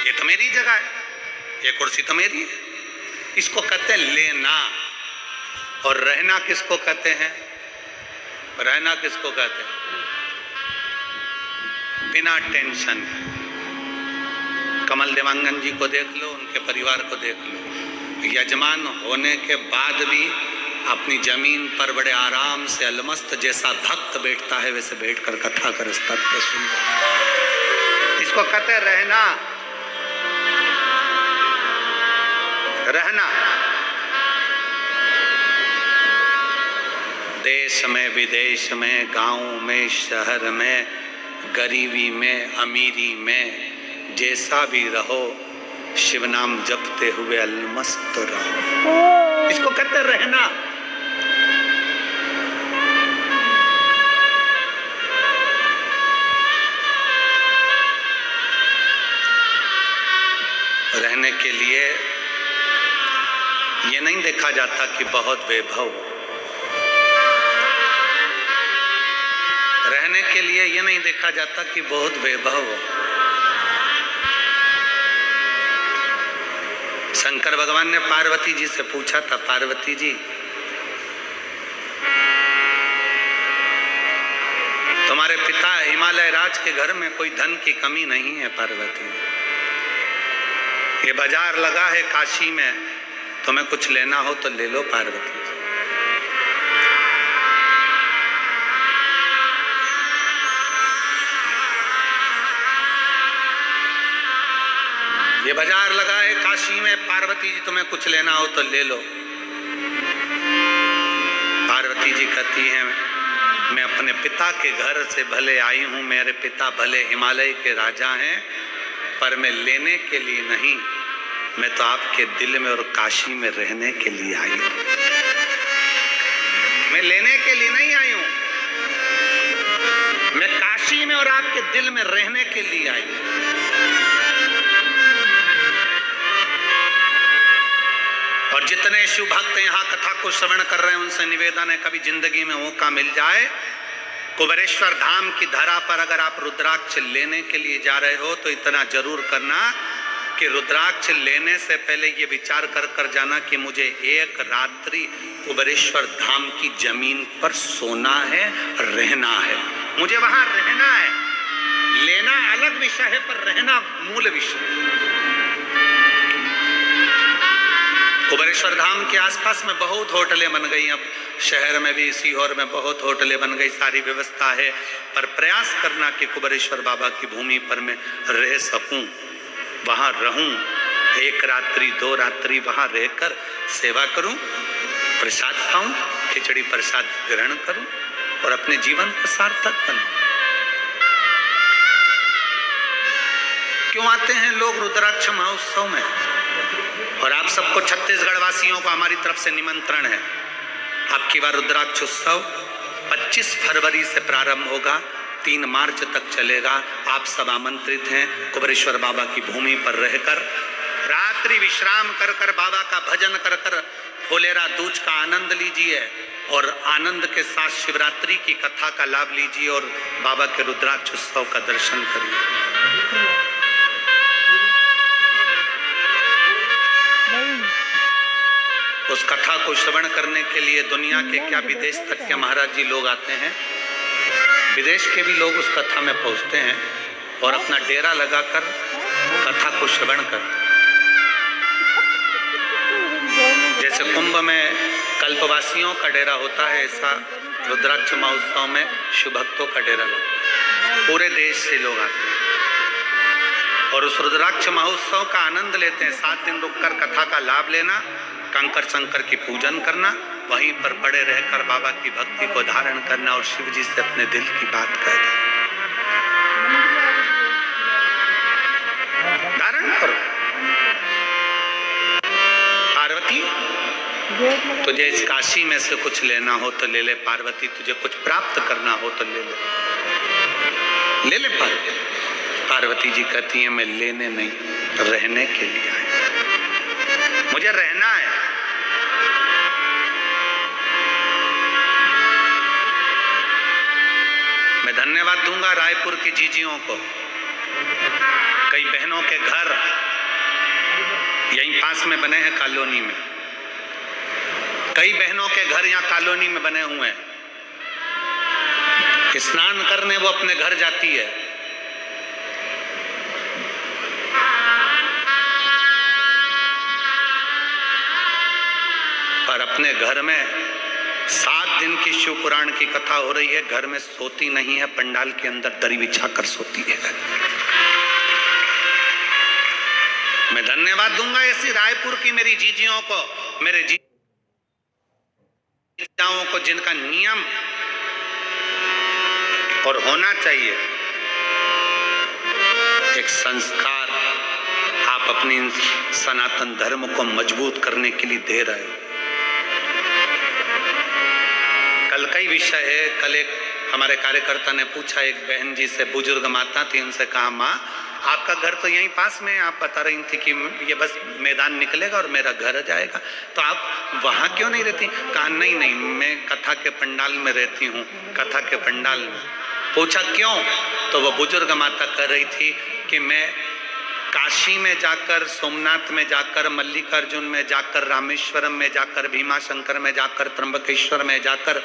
ये तो मेरी जगह है, ये कुर्सी तो मेरी है। इसको कहते हैं लेना। और रहना किसको कहते हैं? रहना किसको कहते हैं? बिना टेंशन के। कमल देवांगन जी को देख लो, उनके परिवार को देख लो, यजमान होने के बाद भी अपनी जमीन पर बड़े आराम से अलमस्त जैसा भक्त बैठता है वैसे बैठकर कथा कर सत्य सुनता। इसको कहते हैं रहना। रहना देश में विदेश में, गांव में शहर में, गरीबी में अमीरी में, जैसा भी रहो शिव नाम जपते हुए अलमस्त रहो। इसको कहते रहना। रहने के लिए ये नहीं देखा जाता कि बहुत वैभव। रहने के लिए ये नहीं देखा जाता कि बहुत वैभव हो। शंकर भगवान ने पार्वती जी से पूछा था, पार्वती जी तुम्हारे पिता हिमालय राज के घर में कोई धन की कमी नहीं है। पार्वती ये बाजार लगा है काशी में, तुम्हें कुछ लेना हो तो ले लो। पार्वती ये बाजार लगा है काशी में, पार्वती जी तुम्हें कुछ लेना हो तो ले लो। पार्वती जी कहती हैं मैं अपने पिता के घर से भले आई हूं, मेरे पिता भले हिमालय के राजा हैं, पर मैं लेने के लिए नहीं, मैं तो आपके दिल में और काशी में रहने के लिए आई हूं। मैं लेने के लिए नहीं आई हूं, मैं काशी में और आपके दिल में रहने के लिए आई हूं। और जितने शिव भक्त यहाँ कथा को श्रवण कर रहे हैं उनसे निवेदन है, कभी जिंदगी में मौका मिल जाए, कुबेरेश्वर धाम की धरा पर अगर आप रुद्राक्ष लेने के लिए जा रहे हो तो इतना जरूर करना कि रुद्राक्ष लेने से पहले ये विचार कर कर जाना कि मुझे एक रात्रि कुबेरेश्वर धाम की जमीन पर सोना है, रहना है, मुझे वहां रहना है। लेना अलग विषय है पर रहना मूल विषय है। कुबेरेश्वर धाम के आसपास में बहुत होटलें बन गई, अब शहर में भी सीहोर में बहुत होटलें बन गई, सारी व्यवस्था है, पर प्रयास करना कि कुबेरेश्वर बाबा की भूमि पर मैं रह सकूं, वहां रहूं, एक रात्रि दो रात्रि वहां रहकर सेवा करूं, प्रसाद पाऊं, खिचड़ी प्रसाद ग्रहण करूं और अपने जीवन को सार्थक बनाऊं। क्यों आते हैं लोग रुद्राक्ष महोत्सव में? और आप सबको छत्तीसगढ़ वासियों को हमारी तरफ से निमंत्रण है। आपकी बार रुद्राक्ष उत्सव 25 फरवरी से प्रारंभ होगा, 3 मार्च तक चलेगा। आप सब आमंत्रित हैं। कुबेरेश्वर बाबा की भूमि पर रहकर रात्रि विश्राम कर कर बाबा का भजन कर कर फुलेरा दूज का आनंद लीजिए और आनंद के साथ शिवरात्रि की कथा का लाभ लीजिए और बाबा के रुद्राक्ष उत्सव का दर्शन करिए। उस कथा को श्रवण करने के लिए दुनिया के क्या विदेश तक के महाराज जी लोग आते हैं, विदेश के भी लोग उस कथा में पहुंचते हैं और अपना डेरा लगाकर कथा को श्रवण करते हैं। जैसे कुंभ में कल्पवासियों का डेरा होता है, ऐसा रुद्राक्ष महोत्सव में शिव भक्तों का डेरा लगता है। पूरे देश से लोग आते हैं और उस रुद्राक्ष महोत्सव का आनंद लेते हैं। 7 दिन रुककर कथा का लाभ लेना, कंकर शंकर की पूजन करना, वहीं पर पड़े रहकर बाबा की भक्ति को धारण करना और शिव जी से अपने दिल की बात कहना। धारण करो। पार्वती तुझे इस काशी में से कुछ लेना हो तो ले ले। पार्वती तुझे कुछ प्राप्त करना हो तो ले ले, ले ले पार्वती। पार्वती जी कहती है मैं लेने नहीं, रहने के लिए आई, मुझे रहना है। मैं धन्यवाद दूंगा रायपुर की जीजियों को। कई बहनों के घर यहीं पास में बने हैं कॉलोनी में, कई बहनों के घर यहाँ कॉलोनी में बने हुए हैं। स्नान करने वो अपने घर जाती है, और अपने घर में 7 दिन की शिव पुराण की कथा हो रही है, घर में सोती नहीं है, पंडाल के अंदर दरी बिछा कर सोती है। मैं धन्यवाद दूंगा ऐसी रायपुर की मेरी जीजियों को, मेरे जीजाओं को, जिनका नियम और होना चाहिए एक संस्कार आप अपनी सनातन धर्म को मजबूत करने के लिए दे रहे हो। कल कई विषय है, कल एक हमारे कार्यकर्ता ने पूछा एक बहन जी से, बुजुर्ग माता थी, उनसे कहा माँ आपका घर तो यहीं पास में है, आप बता रही थी कि ये बस मैदान निकलेगा और मेरा घर जाएगा, तो आप वहां क्यों नहीं रहती? कहा नहीं, मैं कथा के पंडाल में रहती हूँ, कथा के पंडाल में। पूछा क्यों? तो वो बुजुर्ग माता कह रही थी कि मैं काशी में जाकर, सोमनाथ में जाकर, मल्लिकार्जुन में जाकर, रामेश्वरम में जाकर, भीमाशंकर में जाकर, त्र्यंबकेश्वर में जाकर,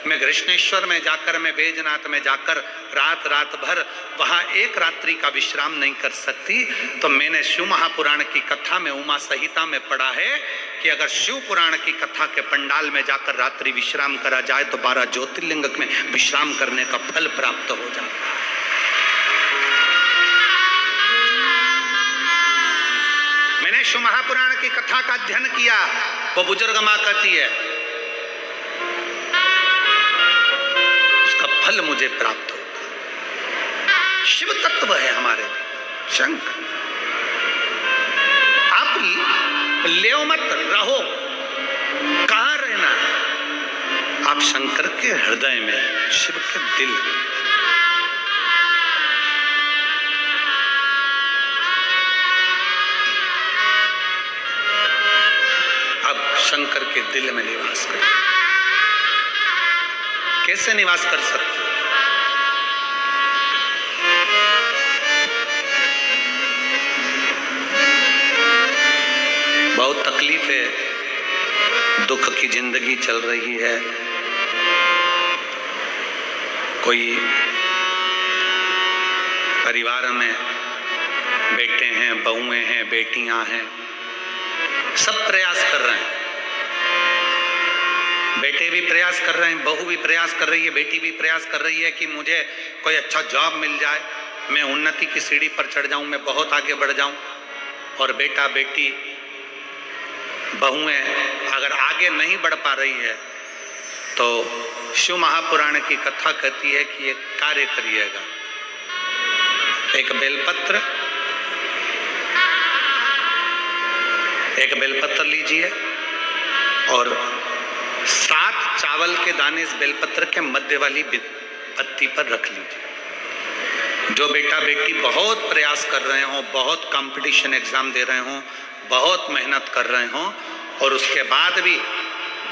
मैं कृष्णेश्वर में जाकर, मैं बैजनाथ में जाकर रात भर वहां एक रात्रि का विश्राम नहीं कर सकती। तो मैंने शिव महापुराण की कथा में, उमा संहिता में पढ़ा है कि अगर शिव पुराण की कथा के पंडाल में जाकर रात्रि विश्राम करा जाए तो 12 ज्योतिर्लिंग में विश्राम करने का फल प्राप्त हो जाता है। मैंने शिव महापुराण की कथा का अध्ययन किया, वो बुजुर्ग मां कहती है उसका फल मुझे प्राप्त होता। शिव तत्व है हमारे शंकर। आप लेओ मत, रहो, कहां रहना? आप शंकर के हृदय में, शिव के दिल में। शंकर के दिल में निवास कर। कैसे निवास कर सकते? बहुत तकलीफ है, दुख की जिंदगी चल रही है, कोई परिवार में बेटे हैं, बहुएं हैं, बेटियां हैं, सब प्रयास कर रहे हैं। बेटे भी प्रयास कर रहे हैं, बहू भी प्रयास कर रही है, बेटी भी प्रयास कर रही है कि मुझे कोई अच्छा जॉब मिल जाए, मैं उन्नति की सीढ़ी पर चढ़ जाऊं, मैं बहुत आगे बढ़ जाऊं। और बेटा बेटी बहुएं अगर आगे नहीं बढ़ पा रही है तो शिव महापुराण की कथा कहती है कि एक कार्य करिएगा, एक बेलपत्र लीजिए और 7 चावल के दाने इस बेलपत्र के मध्य वाली पत्ती पर रख लीजिए। जो बेटा बेटी बहुत प्रयास कर रहे हो, बहुत कंपटीशन एग्जाम दे रहे हो, बहुत मेहनत कर रहे हो, और उसके बाद भी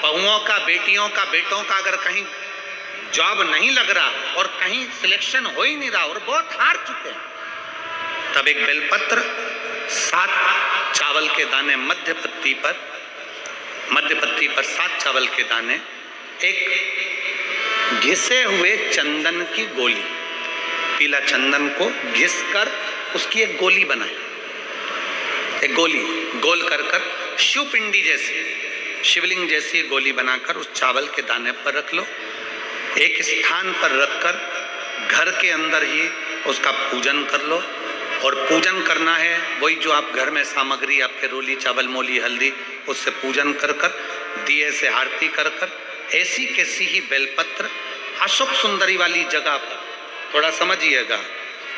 बहुओं का, बेटियों का, बेटों का अगर कहीं जॉब नहीं लग रहा और कहीं सिलेक्शन हो ही नहीं रहा और बहुत हार चुके हैं, तब एक बेलपत्र 7 चावल के दाने मध्य पत्ती पर 7 चावल के दाने, एक घिसे हुए चंदन की गोली, पीला चंदन को घिस कर उसकी एक गोली बनाए, एक गोली गोल कर शिवपिंडी जैसी, शिवलिंग जैसी गोली बनाकर उस चावल के दाने पर रख लो। एक स्थान पर रखकर घर के अंदर ही उसका पूजन कर लो। और पूजन करना है वही जो आप घर में सामग्री, आपके रोली, चावल, मोली, हल्दी, उससे पूजन कर दिए से आरती कर ऐसी कैसी ही बेलपत्र अशोक सुंदरी वाली जगह पर, थोड़ा समझिएगा,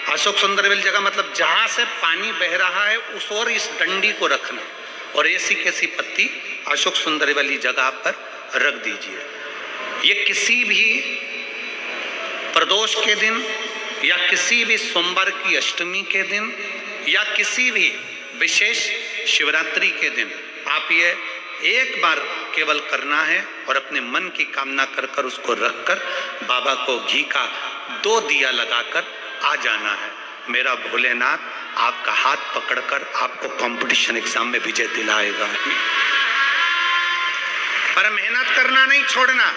अशोक सुंदरी वाली जगह मतलब जहां से पानी बह रहा है उस ओर इस डंडी को रखना, और ऐसी कैसी पत्ती अशोक सुंदरी वाली जगह पर रख दीजिए। ये किसी भी प्रदोष के दिन या किसी भी सोमवार की अष्टमी के दिन या किसी भी विशेष शिवरात्रि के दिन आप ये एक बार केवल करना है और अपने मन की कामना कर उसको रखकर बाबा को घी का 2 दिया लगाकर आ जाना है। मेरा भोलेनाथ आपका हाथ पकड़कर आपको कंपटीशन एग्जाम में विजय दिलाएगा। पर मेहनत करना नहीं छोड़ना,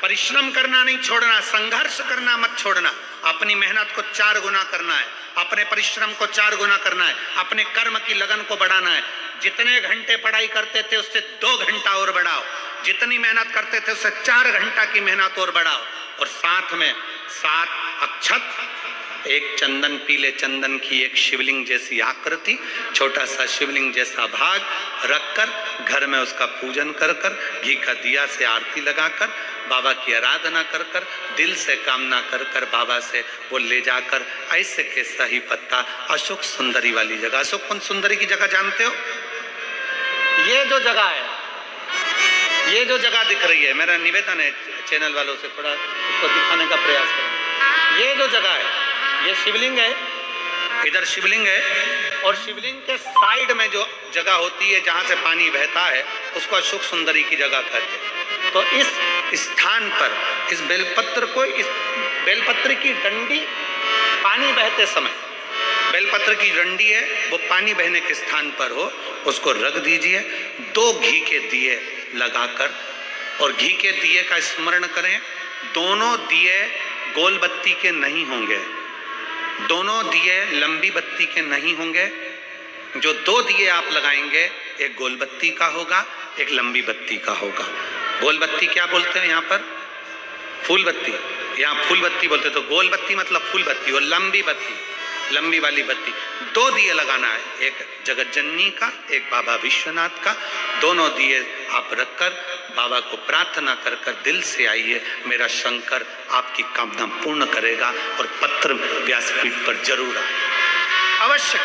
परिश्रम करना नहीं छोड़ना, संघर्ष करना मत छोड़ना। अपनी मेहनत को 4 गुना करना है, अपने परिश्रम को 4 गुना करना है, अपने कर्म की लगन को बढ़ाना है। जितने घंटे पढ़ाई करते थे उससे 2 घंटा और बढ़ाओ, जितनी मेहनत करते थे उससे 4 घंटा की मेहनत और बढ़ाओ। और साथ में 7 अक्षत, एक चंदन, पीले चंदन की एक शिवलिंग जैसी आकृति, छोटा सा शिवलिंग जैसा भाग रखकर घर में उसका पूजन कर कर, घी का दिया से आरती लगाकर, बाबा की आराधना कर कर, दिल से कामना कर कर बाबा से वो ले जाकर ऐसे के सही पत्ता अशोक सुंदरी वाली जगह, अशोक कुंज सुंदरी की जगह जानते हो? ये जो जगह है, ये जो जगह दिख रही है, मेरा निवेदन है चैनल वालों से थोड़ा उसको दिखाने का प्रयास करें। ये जो जगह है, ये शिवलिंग है, इधर शिवलिंग है और शिवलिंग के साइड में जो जगह होती है जहां से पानी बहता है उसको अशोक सुंदरी की जगह कहते हैं। तो इस स्थान पर इस बेलपत्र को, इस बेलपत्र की डंडी पानी बहते समय, बेलपत्र की डंडी है वो पानी बहने के स्थान पर हो, उसको रख दीजिए। 2 घी के दिए लगाकर, और घी के दिए का स्मरण करें। दोनों दिए गोल बत्ती के नहीं होंगे, दोनों दिए लंबी बत्ती के नहीं होंगे। जो 2 दिए आप लगाएंगे, एक गोल बत्ती का होगा, एक लंबी बत्ती का होगा। गोल बत्ती क्या बोलते हैं यहाँ पर? फूल बत्ती, यहाँ फूल बत्ती बोलते, तो गोल बत्ती मतलब फूल बत्ती, और लंबी बत्ती, लंबी वाली बत्ती। 2 दिए लगाना है, एक जगत जननी का, एक बाबा विश्वनाथ का। दोनों दिए आप रखकर बाबा को प्रार्थना कर कर दिल से आइए, मेरा शंकर आपकी कामना पूर्ण करेगा और पत्र व्यासपीठ पर जरूर आए, अवश्य।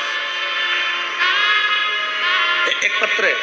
एक पत्र है,